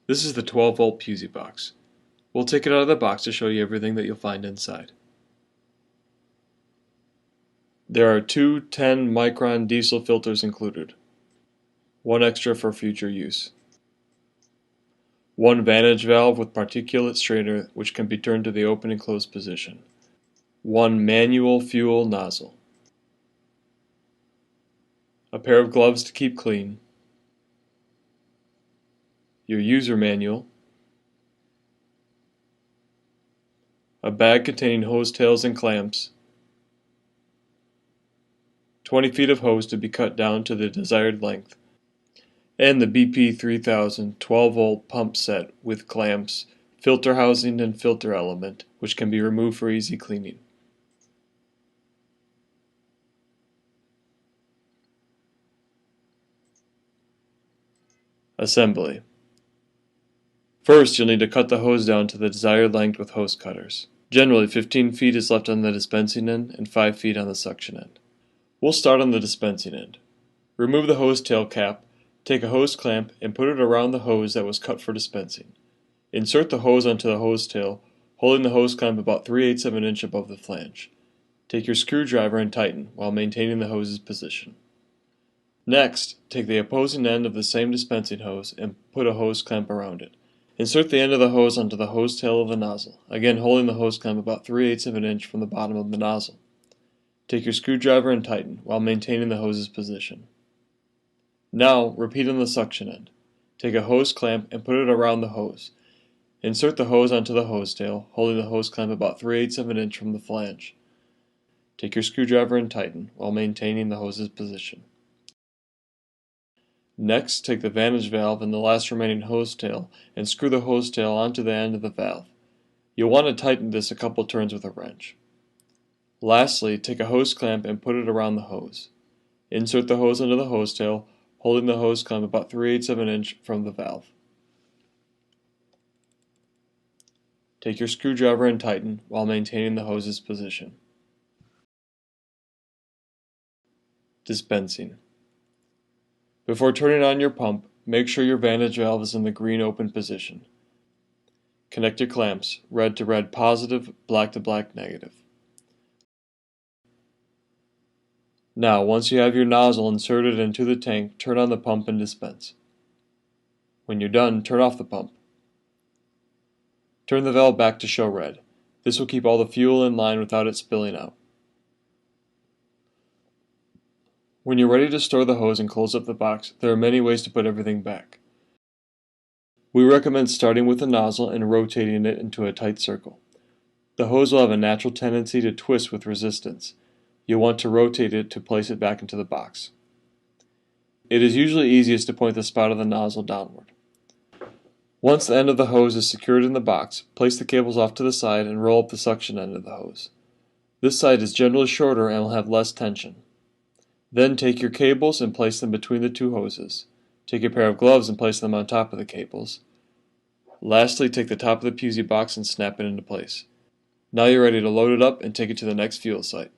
This is the 12-volt Piusibox. We'll take it out of the box to show you everything that you'll find inside. There are two 10-micron diesel filters included, one extra for future use. One vantage valve with particulate strainer which can be turned to the open and closed position. One manual fuel nozzle. A pair of gloves to keep clean. Your user manual. A bag containing hose tails and clamps. 20 feet of hose to be cut down to the desired length. And the BP 3000 12-volt pump set with clamps, filter housing and filter element, which can be removed for easy cleaning. Assembly. First, you'll need to cut the hose down to the desired length with hose cutters. Generally, 15 feet is left on the dispensing end and 5 feet on the suction end. We'll start on the dispensing end. Remove the hose tail cap, take a hose clamp and put it around the hose that was cut for dispensing. Insert the hose onto the hose tail, holding the hose clamp about 3/8 of an inch above the flange. Take your screwdriver and tighten while maintaining the hose's position. Next, take the opposing end of the same dispensing hose and put a hose clamp around it. Insert the end of the hose onto the hose tail of the nozzle, again holding the hose clamp about 3/8 of an inch from the bottom of the nozzle. Take your screwdriver and tighten while maintaining the hose's position. Now, repeat on the suction end. Take a hose clamp and put it around the hose. Insert the hose onto the hose tail, holding the hose clamp about 3/8 of an inch from the flange. Take your screwdriver and tighten while maintaining the hose's position. Next, take the vantage valve and the last remaining hose tail and screw the hose tail onto the end of the valve. You'll want to tighten this a couple turns with a wrench. Lastly, take a hose clamp and put it around the hose. Insert the hose into the hose tail, holding the hose clamp about 3/8 of an inch from the valve. Take your screwdriver and tighten while maintaining the hose's position. Dispensing. Before turning on your pump, make sure your vantage valve is in the green open position. Connect your clamps, red to red positive, black to black negative. Now, once you have your nozzle inserted into the tank, turn on the pump and dispense. When you're done, turn off the pump. Turn the valve back to show red. This will keep all the fuel in line without it spilling out. When you're ready to store the hose and close up the box, there are many ways to put everything back. We recommend starting with the nozzle and rotating it into a tight circle. The hose will have a natural tendency to twist with resistance. You'll want to rotate it to place it back into the box. It is usually easiest to point the spout of the nozzle downward. Once the end of the hose is secured in the box, place the cables off to the side and roll up the suction end of the hose. This side is generally shorter and will have less tension. Then take your cables and place them between the two hoses. Take a pair of gloves and place them on top of the cables. Lastly, take the top of the Piusibox and snap it into place. Now you're ready to load it up and take it to the next fuel site.